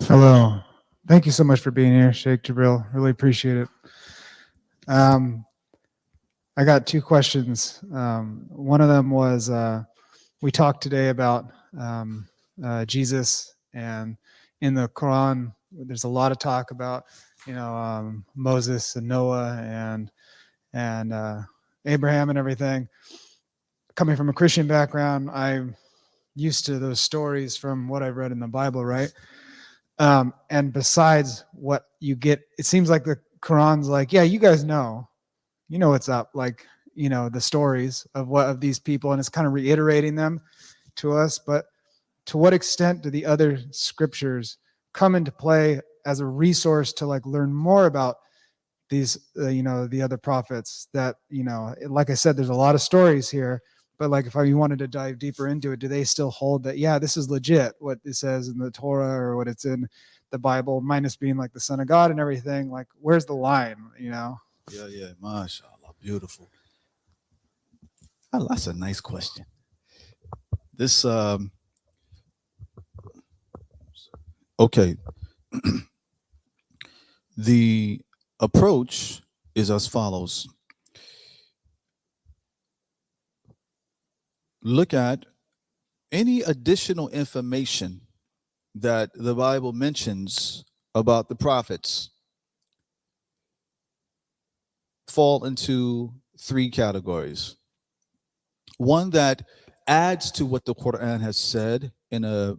Hello. Thank you so much for being here, Shaykh Jibreel. Really appreciate it. I I got two questions. One of them was we talked today about Jesus, and in the Quran, there's a lot of talk about Moses and Noah and Abraham and everything. Coming from a Christian background, I'm used to those stories from what I've read in the Bible, right? And besides what you get, it seems like the Quran's like, yeah, you guys know what's up, like, the stories of these people, and it's kind of reiterating them to us. But to what extent do the other scriptures come into play as a resource to like learn more about these, the other prophets that, like I said, there's a lot of stories here, but like if you wanted to dive deeper into it, do they still hold that, yeah, this is legit, what it says in the Torah or what it's in the Bible, minus being like the Son of God and everything? Like, where's the line, Yeah, mashallah, beautiful. Oh, that's a nice question. This okay. The approach is as follows. Look at any additional information that the Bible mentions about the prophets fall into three categories. One that adds to what the Quran has said in an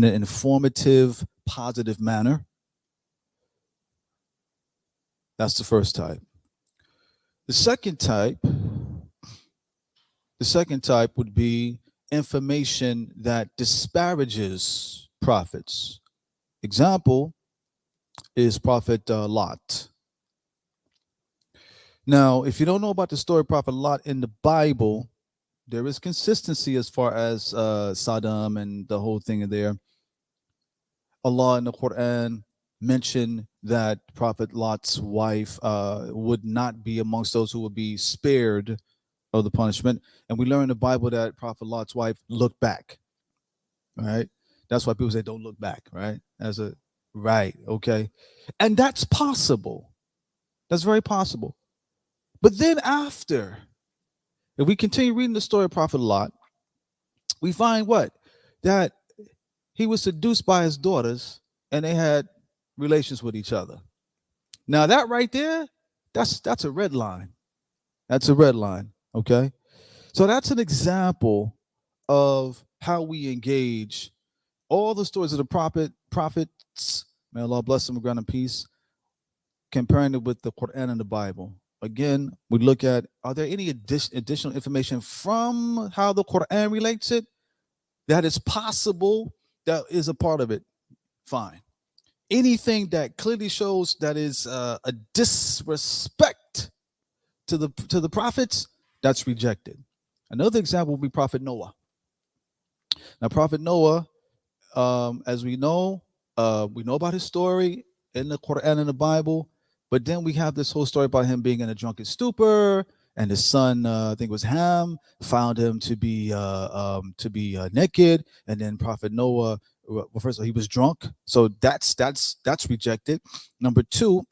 informative, positive manner. That's the first type. The second type would be information that disparages prophets. Example is Prophet Lot. Now, if you don't know about the story of Prophet Lot in the Bible, there is consistency as far as Saddam and the whole thing there. Allah in the Quran mentioned that Prophet Lot's wife would not be amongst those who would be spared of the punishment. And we learn in the Bible that Prophet Lot's wife looked back. Right? That's why people say don't look back, right? Right, okay. And that's possible. That's very possible. But then after, if we continue reading the story of Prophet Lot, we find what? That he was seduced by his daughters and they had relations with each other. Now that right there, that's a red line. That's a red line, okay? So that's an example of how we engage all the stories of the prophets, may Allah bless them and grant them peace, comparing it with the Quran and the Bible. Again, we look at, are there any additional information from how the Quran relates it that is possible, that is a part of it? Fine. Anything that clearly shows that is a disrespect to the prophets, that's rejected. Another example would be Prophet Noah. Now, Prophet Noah, as we know about his story in the Quran and the Bible, but then we have this whole story about him being in a drunken stupor, and his son, I think it was Ham, found him to be naked, and then Prophet Noah, well, first of all, he was drunk, so that's rejected. Number two,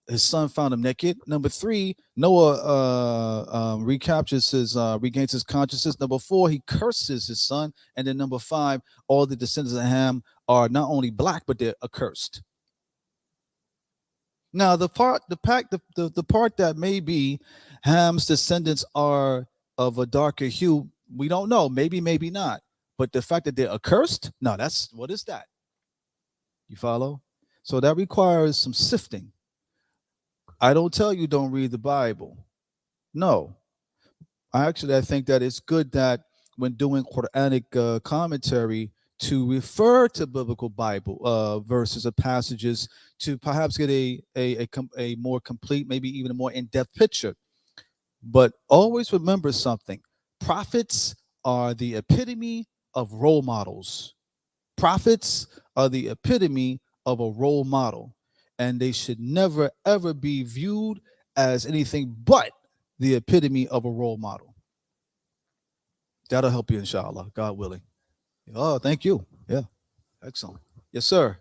his son found him naked. Number three, Noah regains his consciousness. Number four, he curses his son, and then number five, all the descendants of Ham are not only black, but they're accursed. Now, the part that maybe Ham's descendants are of a darker hue, we don't know. Maybe not. But the fact that they're accursed, no, what is that? You follow? So that requires some sifting. I don't tell you don't read the Bible. No. I think that it's good that when doing Quranic commentary, to refer to biblical Bible verses or passages to perhaps get a more complete, maybe even a more in-depth picture. But always remember something. Prophets are the epitome of role models. Prophets are the epitome of a role model. And they should never, ever be viewed as anything but the epitome of a role model. That'll help you, inshallah, God willing. Oh, thank you. Yeah, excellent. Yes, sir.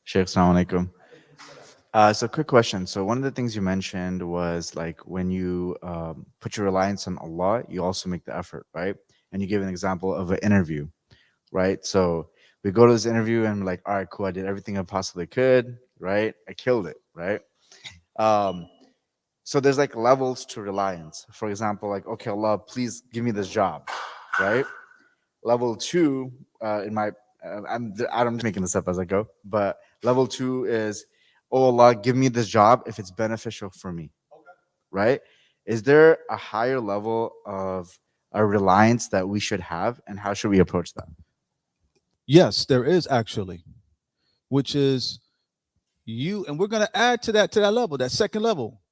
Shaykh, assalamu alaikum. So quick question. So one of the things you mentioned was like when you put your reliance on Allah, you also make the effort, right? And you give an example of an interview, right? So we go to this interview and we're like, all right, cool, I did everything I possibly could, right? I killed it, right? Um, so there's like levels to reliance. For example, like, okay, Allah, please give me this job, right? Level two, in my, I'm just making this up as I go, but level two is, oh Allah, give me this job if it's beneficial for me, right? Is there a higher level of a reliance that we should have, and how should we approach that? Yes, there is actually, which is you, and we're going to add to that level, that second level.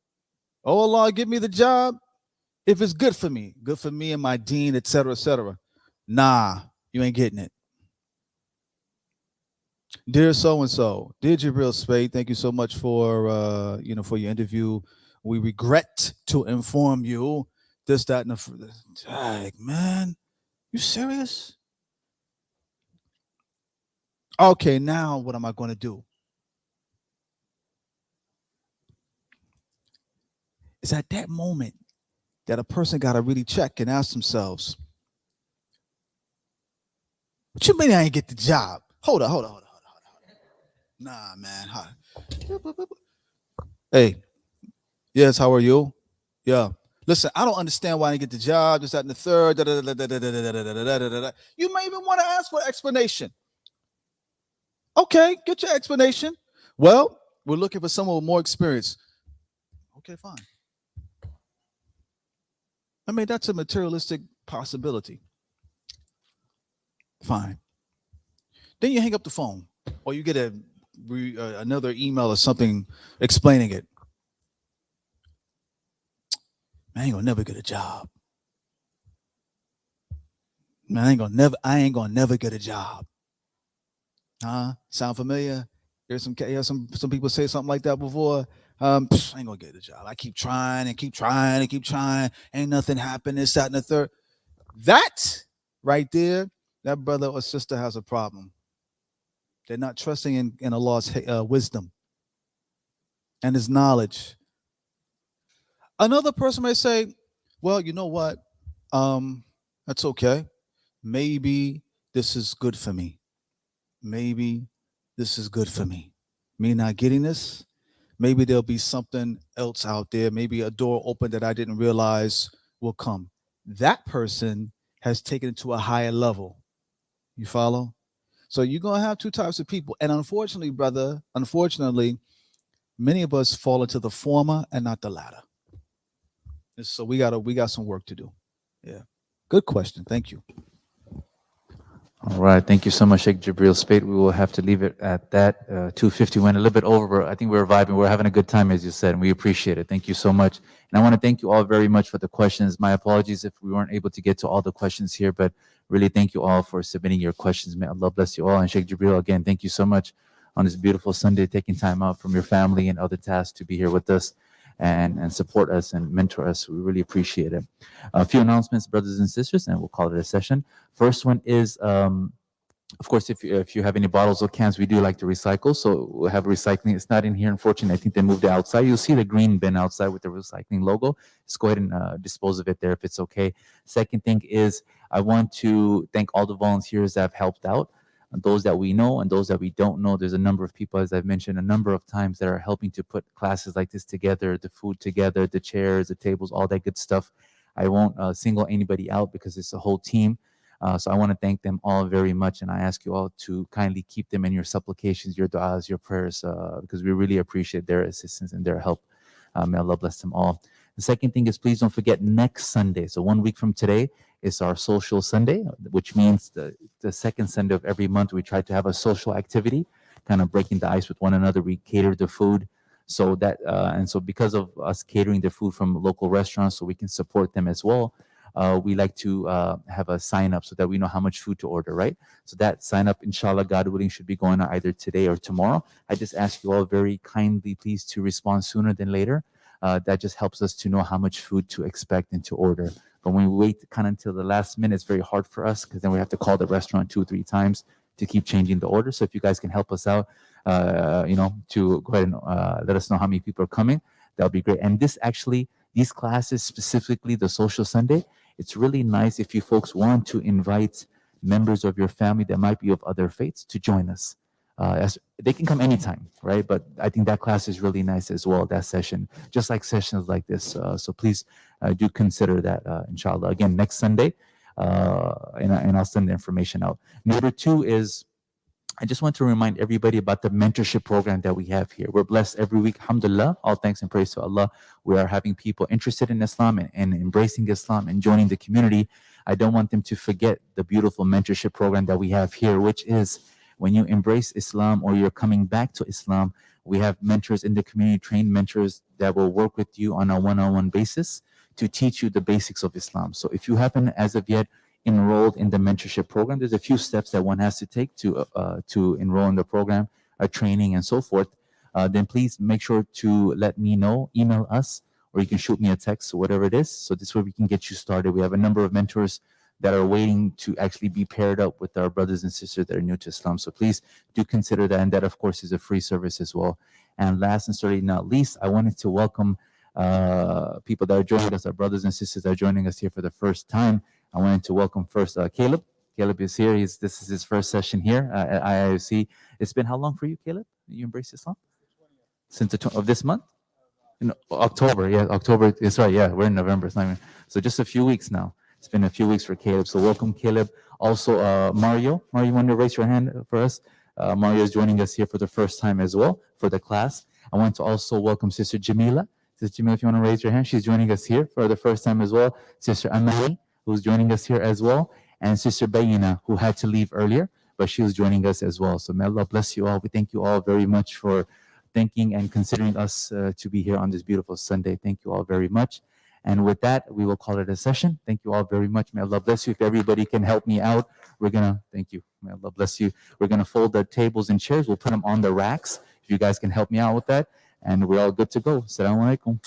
Oh Allah, give me the job if it's good for me and my dean, etc., etc. Nah, you ain't getting it. Dear so and so, dear Jibreel Speight, thank you so much for for your interview. We regret to inform you this, that, and the. Dang, man, you serious? Okay, now what am I going to do? It's at that moment that a person got to really check and ask themselves, what you mean I ain't get the job? Hold on. Nah, man. Hey, yes, how are you? Yeah. Listen, I don't understand why I didn't get the job, this, that, and the third. You may even want to ask for an explanation. Okay, get your explanation. Well, we're looking for someone with more experience. Okay, fine. I mean, that's a materialistic possibility. Fine. Then you hang up the phone, or you get another email or something explaining it. Man, I ain't gonna never get a job. Man, I ain't gonna never get a job. Sound familiar? Here's some people say something like that before. I ain't gonna get a job. I keep trying and keep trying and keep trying. Ain't nothing happening. This, that, and the third. That right there, that brother or sister has a problem. They're not trusting in Allah's wisdom and His knowledge. Another person may say, "Well, you know what? That's okay. Maybe this is good for me. Maybe this is good for me. Me not getting this. Maybe there'll be something else out there. Maybe a door open that I didn't realize will come." That person has taken it to a higher level. You follow? So you're gonna have two types of people, and unfortunately, brother, many of us fall into the former and not the latter. So we got some work to do. Yeah. Good question. Thank you. All right. Thank you so much, Sheikh Jibreel Speight. We will have to leave it at that. 2:50 went a little bit over, but I think we were vibing. We were having a good time, as you said, and we appreciate it. Thank you so much. And I want to thank you all very much for the questions. My apologies if we weren't able to get to all the questions here, but really thank you all for submitting your questions. May Allah bless you all. And Sheikh Jibreel, again, thank you so much on this beautiful Sunday, taking time out from your family and other tasks to be here with us and support us and mentor us. We really appreciate it. A few announcements, brothers and sisters, and we'll call it a session. First one is, of course, if you have any bottles or cans, we do like to recycle. So we'll have recycling. It's not in here, unfortunately. I think they moved it outside. You'll see the green bin outside with the recycling logo. Just go ahead and dispose of it there if it's okay. Second thing is, I want to thank all the volunteers that have helped out. And those that we know and those that we don't know. There's a number of people, as I've mentioned a number of times, that are helping to put classes like this together, the food together, the chairs, the tables, all that good stuff. I won't single anybody out because it's a whole team. So I want to thank them all very much, and I ask you all to kindly keep them in your supplications, your du'as, your prayers, because we really appreciate their assistance and their help. May Allah bless them all. The second thing is, please don't forget, next Sunday, so 1 week from today, is our social Sunday, which means the second Sunday of every month, we try to have a social activity, kind of breaking the ice with one another. We cater the food. So that and so because of us catering the food from local restaurants, so we can support them as well, we like to have a sign up so that we know how much food to order, right? So that sign up, inshallah, God willing, should be going on either today or tomorrow. I just ask you all very kindly, please, to respond sooner than later. That just helps us to know how much food to expect and to order. But when we wait kind of until the last minute, it's very hard for us because then we have to call the restaurant 2 or 3 times to keep changing the order. So if you guys can help us out, to go ahead and let us know how many people are coming. That'll be great. And these classes, specifically the Social Sunday, it's really nice if you folks want to invite members of your family that might be of other faiths to join us. As they can come anytime, right? But I think that class is really nice as well, that session, just like sessions like this. So please do consider that, inshallah. Again, next Sunday, and I'll send the information out. Number two is, I just want to remind everybody about the mentorship program that we have here. We're blessed every week, alhamdulillah, all thanks and praise to Allah. We are having people interested in Islam and embracing Islam and joining the community. I don't want them to forget the beautiful mentorship program that we have here, which is when you embrace Islam or you're coming back to Islam, we have mentors in the community, trained mentors that will work with you on a one-on-one basis to teach you the basics of Islam. So if you haven't, as of yet, enrolled in the mentorship program, there's a few steps that one has to take to enroll in the program, training and so forth. Then please make sure to let me know, email us, or you can shoot me a text or whatever it is. So this way we can get you started. We have a number of mentors that are waiting to actually be paired up with our brothers and sisters that are new to Islam. So please do consider that. And that, of course, is a free service as well. And last and certainly not least, I wanted to welcome people that are joining us, our brothers and sisters that are joining us here for the first time. I wanted to welcome first Caleb. Caleb is here. This is his first session here at IIOC. It's been how long for you, Caleb? You embraced Islam? Since of this month? In October, yeah, October. That's right, yeah, we're in November. It's not even, so just a few weeks now. It's been a few weeks for Caleb. So welcome, Caleb. Also, Mario. Mario, you want to raise your hand for us? Mario is joining us here for the first time as well for the class. I want to also welcome Sister Jamila. Sister Jamila, if you want to raise your hand, she's joining us here for the first time as well. Sister Amali, who's joining us here as well, and Sister Bayina, who had to leave earlier, but she was joining us as well. So may Allah bless you all. We thank you all very much for thinking and considering us to be here on this beautiful Sunday. Thank you all very much. And with that, we will call it a session. Thank you all very much. May Allah bless you. If everybody can help me out, thank you. May Allah bless you. We're going to fold the tables and chairs. We'll put them on the racks. If you guys can help me out with that. And we're all good to go. Assalamu alaikum.